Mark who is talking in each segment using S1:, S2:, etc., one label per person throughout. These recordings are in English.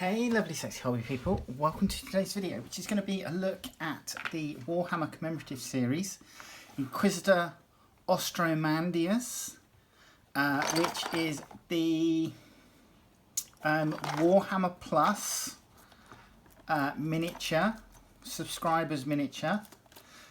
S1: Hey lovely sexy hobby people, welcome to today's video, which is going to be a look at the Warhammer Commemorative series, Inquisitor Ostromandeus, which is the Warhammer Plus miniature, subscribers miniature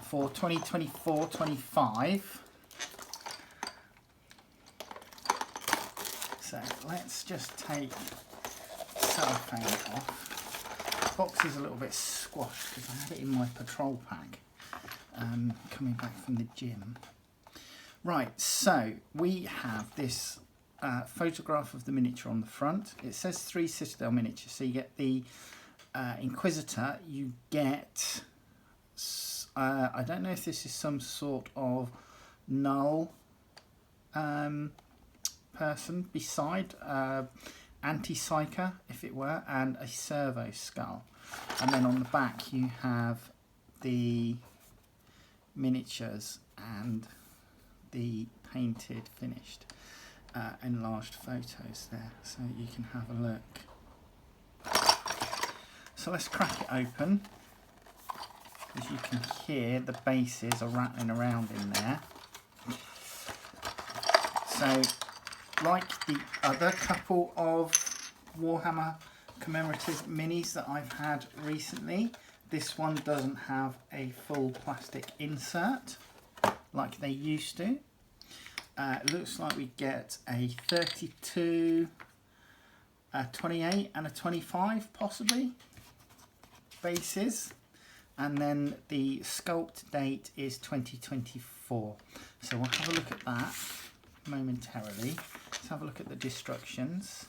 S1: for 2024-25. So let's just take cellophane off. The box is a little bit squashed because I had it in my patrol pack coming back from the gym. Right, so we have this photograph of the miniature on the front. It says 3 Citadel miniatures, so you get the Inquisitor, you get, I don't know if this is some sort of null person beside anti-psyker, if it were, and a servo skull. And then on the back you have the miniatures and the painted, finished, enlarged photos there, so you can have a look. So let's crack it open. As you can hear, the bases are rattling around in there. So, like the other couple of Warhammer Commemorative minis that I've had recently, this one doesn't have a full plastic insert like they used to. It looks like we get a 32, a 28 and a 25 possibly bases, and then the sculpt date is 2024. So we'll have a look at that momentarily. Let's have a look at the destructions.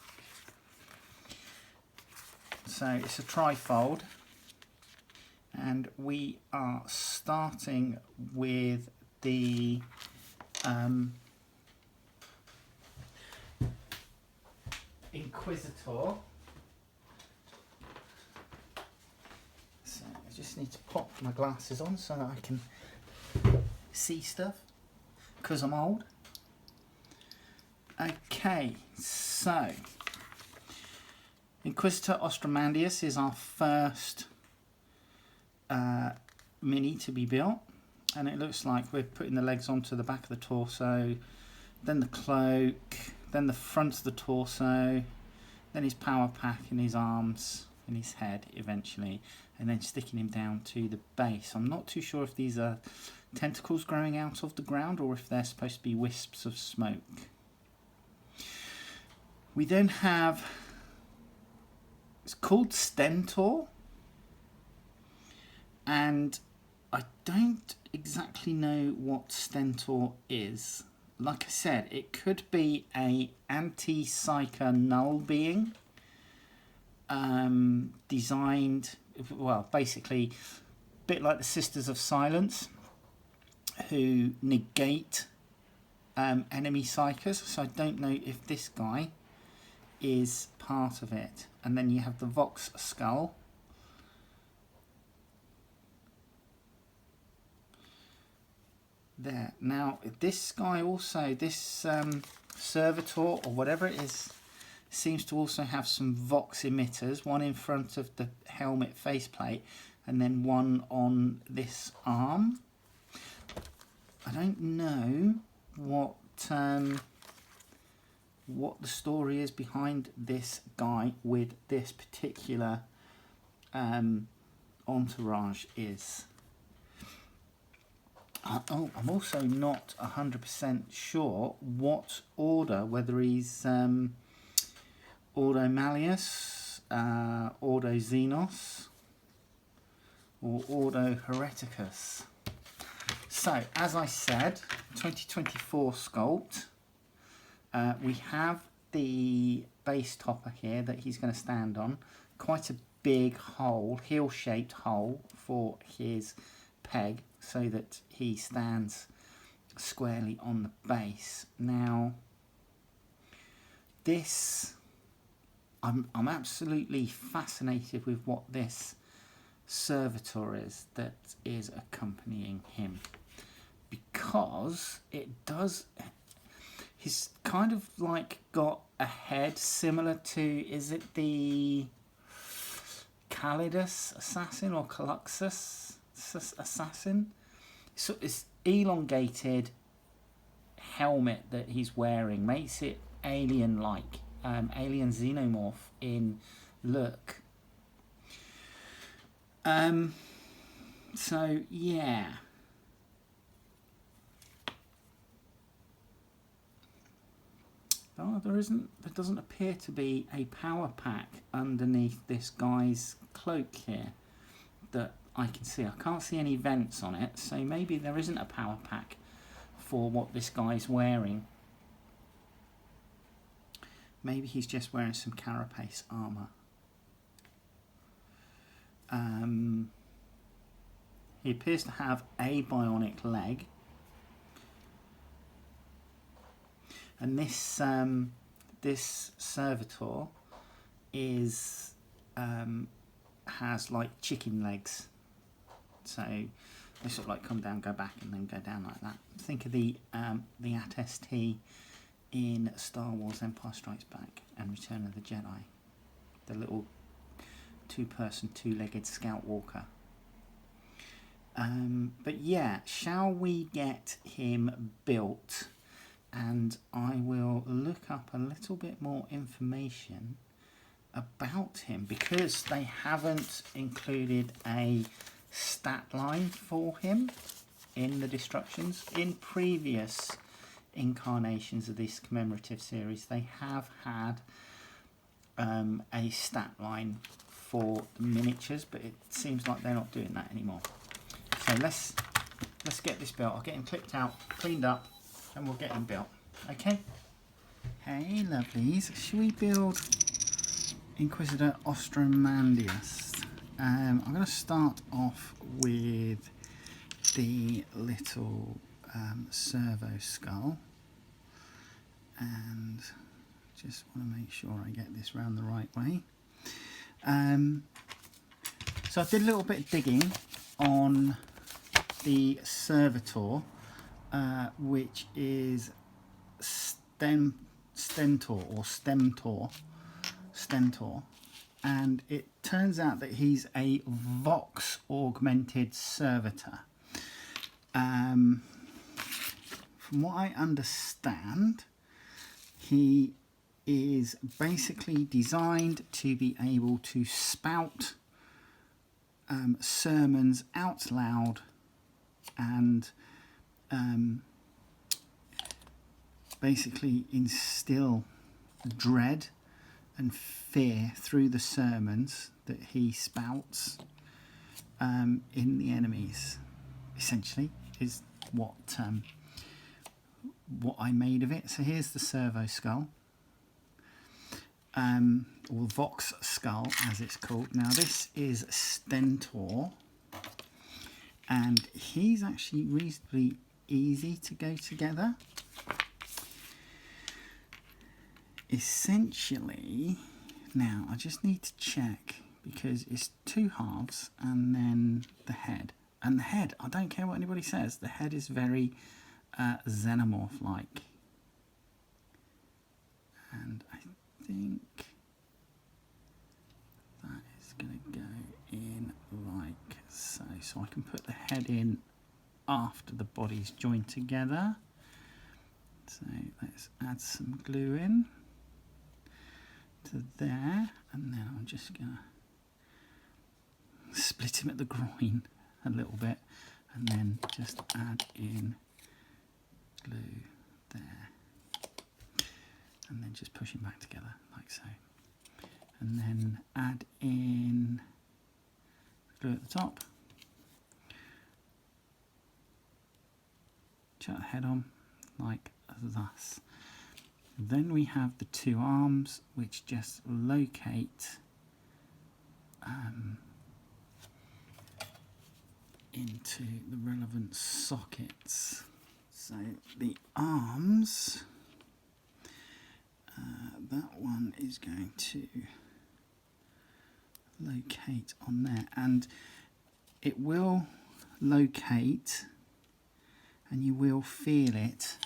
S1: So it's a trifold, and we are starting with the Inquisitor. So I just need to pop my glasses on so that I can see stuff, because I'm old. Okay, so Inquisitor Ostromandeus is our first mini to be built, and it looks like we're putting the legs onto the back of the torso, then the cloak, then the front of the torso, then his power pack and his arms and his head eventually, and then sticking him down to the base. I'm not too sure if these are tentacles growing out of the ground or if they're supposed to be wisps of smoke. We then have, it's called Stentor, and I don't exactly know what Stentor is. Like I said, it could be a anti-psyker null being, designed, well, basically a bit like the Sisters of Silence, who negate enemy psykers. So I don't know if this guy is part of it. And then you have the Vox skull. There. Now this guy also, this servitor or whatever it is, seems to also have some Vox emitters, one in front of the helmet faceplate and then one on this arm. I don't know what the story is behind this guy with this particular entourage is. Oh, I'm also not 100% sure what order, whether he's Ordo Malleus, Ordo Xenos, or Ordo Hereticus. So, as I said, 2024 sculpt. We have the base topper here that he's going to stand on. Quite a big hole, heel-shaped hole for his peg, so that he stands squarely on the base. Now, this, I'm absolutely fascinated with what this servitor is that is accompanying him, because it does, he's kind of like got a head similar to, is it the Calidus assassin or Caluxus assassin. So it's elongated helmet that he's wearing makes it alien-like, alien xenomorph in look. So yeah. Oh, there doesn't appear to be a power pack underneath this guy's cloak here that I can see. I can't see any vents on it, so maybe there isn't a power pack for what this guy's wearing. Maybe he's just wearing some carapace armour. He appears to have a bionic leg. And this this servitor is has like chicken legs, so they sort of like come down, go back, and then go down like that. Think of the AT-ST in Star Wars: Empire Strikes Back and Return of the Jedi, the little two-person, two-legged scout walker. But yeah, shall we get him built? And I will look up a little bit more information about him, because they haven't included a stat line for him in the destructions. In previous incarnations of this commemorative series, they have had a stat line for the miniatures, but it seems like they're not doing that anymore. So let's get this built. I'll get him clipped out, cleaned up, and we'll get him built. Okay? Hey lovelies, should we build Inquisitor Ostromandeus? I'm going to start off with the little servo skull, and just want to make sure I get this round the right way. So I did a little bit of digging on the servitor, which is Stentor, and it turns out that he's a Vox augmented servitor. From what I understand, he is basically designed to be able to spout sermons out loud and basically instill dread and fear through the sermons that he spouts in the enemies. Essentially, is what I made of it. So here's the servo skull, or Vox skull as it's called. Now this is Stentor, and he's actually reasonably easy to go together. Essentially, now I just need to check, because it's two halves and then the head. And the head, I don't care what anybody says, the head is very xenomorph-like. And I think that is going to go in like so. So I can put the head in after the body's joined together. So let's add some glue in to there, and then I'm just going to split him at the groin a little bit, and then just add in glue there, and then just push him back together like so, and then add in glue at the top, chuck the head on like thus. Then we have the two arms, which just locate into the relevant sockets. So the arms, that one is going to locate on there, and it will locate, and you will feel it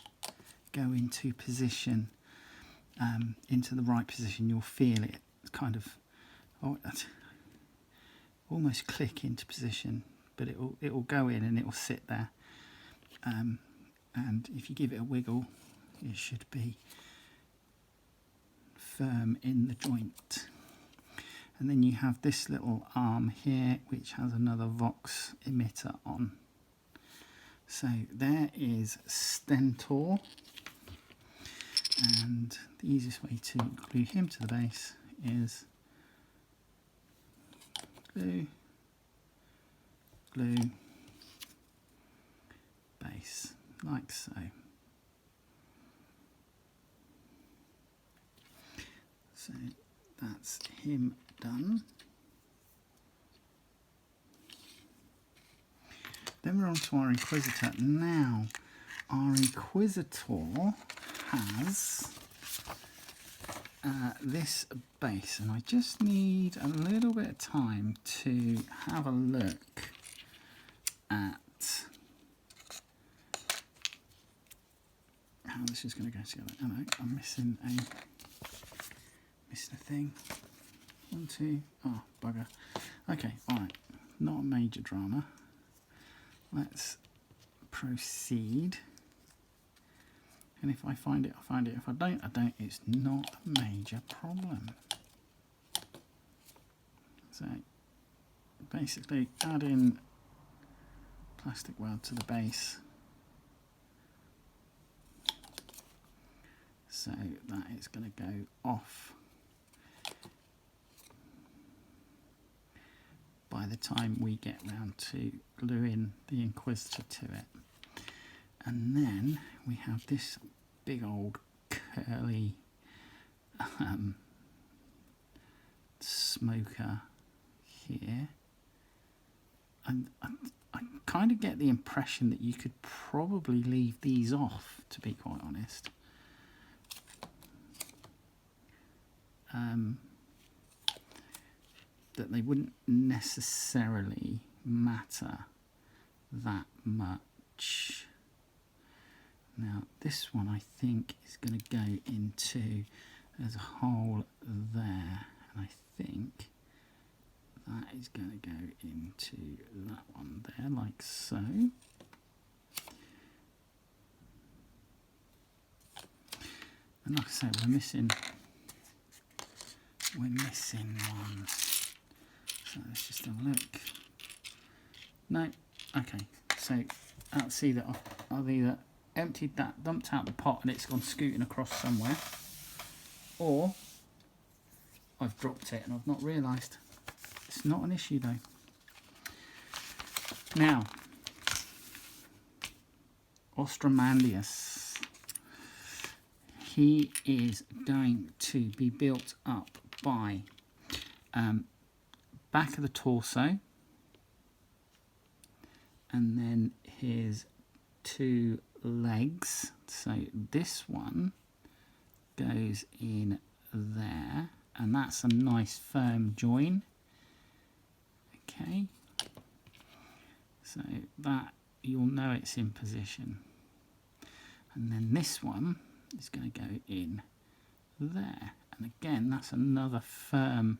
S1: go into position, into the right position. You'll feel it kind of, oh, almost click into position, but it will go in and it will sit there. And if you give it a wiggle, it should be firm in the joint. And then you have this little arm here which has another Vox emitter on. So there is Stentor, and the easiest way to glue him to the base is glue, glue, base, like so. So that's him done. Then we're on to our Inquisitor. Now, our Inquisitor has this base, and I just need a little bit of time to have a look at how this is going to go together. Oh no, I'm missing a thing. 1, 2, oh bugger. Okay, alright, not a major drama. Let's proceed. And if I find it, I find it. If I don't, I don't. It's not a major problem. So basically add in plastic weld to the base. So that is going to go off by the time we get round to gluing the Inquisitor to it. And then we have this big old curly smoker here. And I kind of get the impression that you could probably leave these off, to be quite honest. That they wouldn't necessarily matter that much. Now this one I think is going to go into, there's a hole there, and I think that is going to go into that one there, like so. And like I say, we're missing one. So let's just have a look. No, okay. So I'll see that I've either emptied that, dumped out the pot, and it's gone scooting across somewhere, or I've dropped it and I've not realised. It's not an issue though. Now, Ostromandeus. He is going to be built up by back of the torso, and then his 2 legs. So this one goes in there, and that's a nice firm join. Okay, so that you'll know it's in position. And then this one is going to go in there, and again that's another firm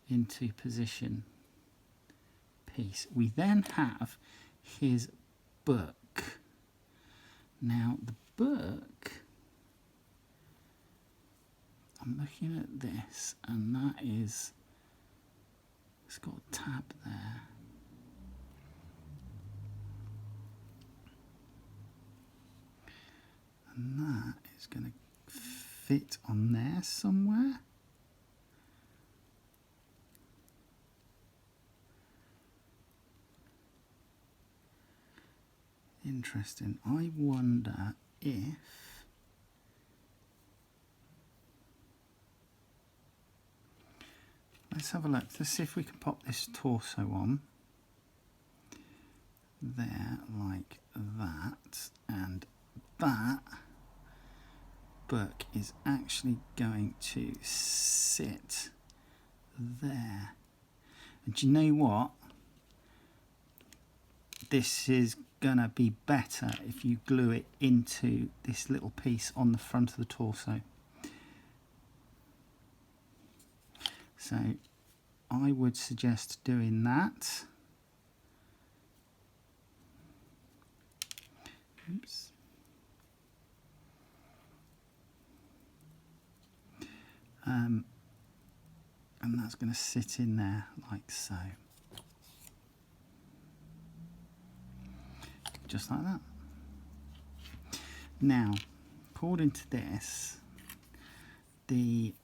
S1: into position piece. We then have his book. Now the book, I'm looking at this, and that is, it's got a tab there. And that is going to fit on there somewhere. Interesting. I wonder if let's have a look. Let's see if we can pop this torso on there like that, and that book is actually going to sit there. And do you know what? This is gonna be better if you glue it into this little piece on the front of the torso. So I would suggest doing that. Oops. And that's going to sit in there like so. Just like that. Now, according to this, the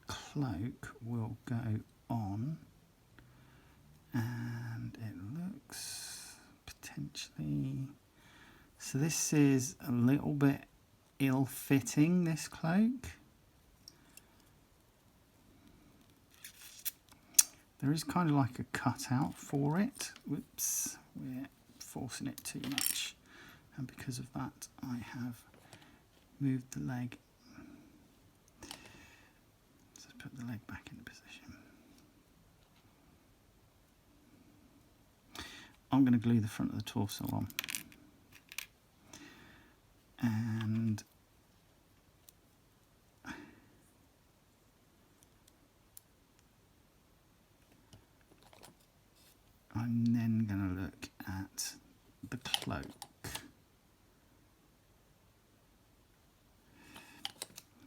S1: cloak will go on, and it looks potentially... So this is a little bit ill-fitting, this cloak. There is kind of like a cutout for it. Whoops, we're forcing it too much. And because of that, I have moved the leg. Let's put the leg back into position. I'm going to glue the front of the torso on. And I'm then going to look at the cloak.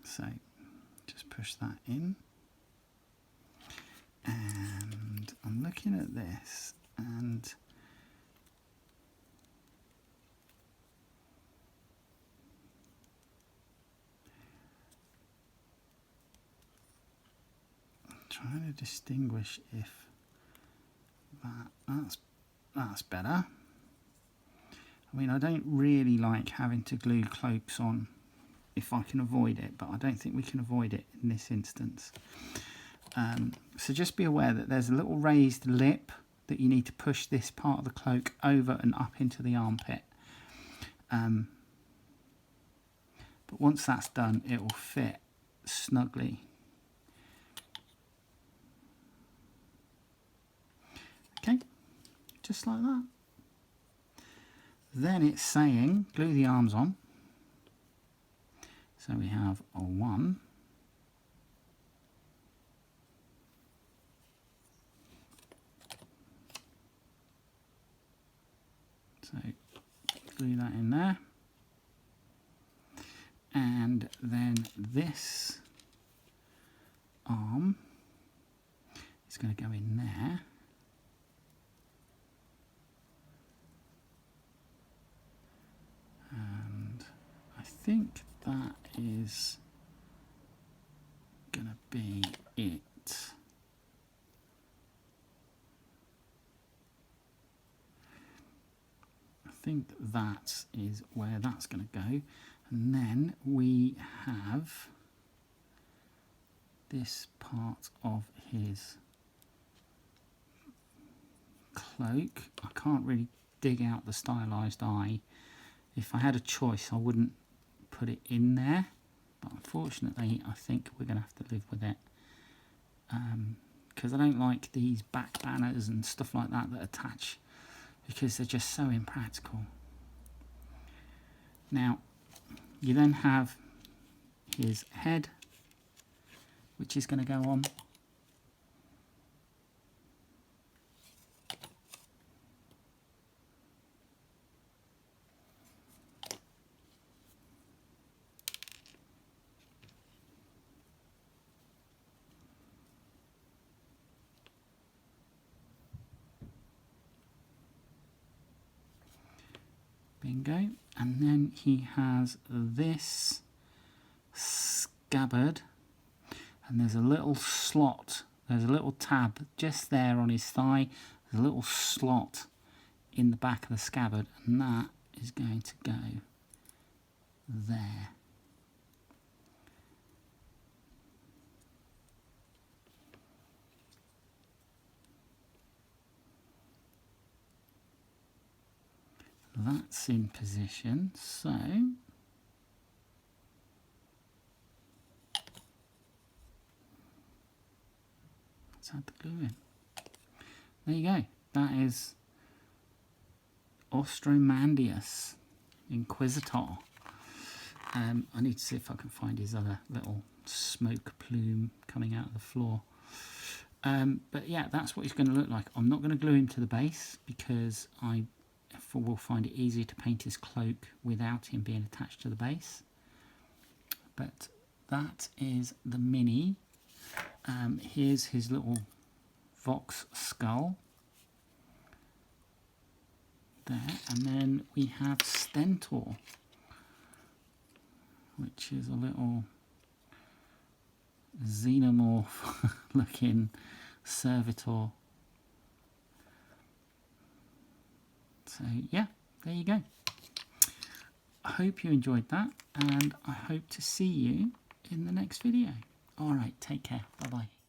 S1: So just push that in. And I'm looking at this, and I'm trying to distinguish if that's better. I mean, I don't really like having to glue cloaks on if I can avoid it, but I don't think we can avoid it in this instance. So just be aware that there's a little raised lip that you need to push this part of the cloak over and up into the armpit. But once that's done, it will fit snugly. Okay, just like that. Then it's saying glue the arms on. So we have a 1. So glue that in there. And then this arm is going to go in there. And I think that is going to be it. I think that is where that's going to go. And then we have this part of his cloak. I can't really dig out the stylized eye. If I had a choice, I wouldn't put it in there, but unfortunately I think we're going to have to live with it, because I don't like these back banners and stuff like that attach, because they're just so impractical. Now you then have his head, which is going to go on. Bingo. And then he has this scabbard, and there's a little slot, there's a little tab just there on his thigh, there's a little slot in the back of the scabbard, and that is going to go there. That's in position, so let's add the glue in. There you go. That is Ostromandeus, Inquisitor. I need to see if I can find his other little
S2: smoke plume coming out of the floor. But yeah, that's what he's going to look like. I'm not going to glue him to the base because I will find it easier to paint his cloak without him being attached to the base. But that is the mini. Here's his little Vox skull there, and then we have Stentor, which is a little xenomorph looking servitor. So yeah, there you go. I hope you enjoyed that, and I hope to see you in the next video. Alright, take care. Bye bye.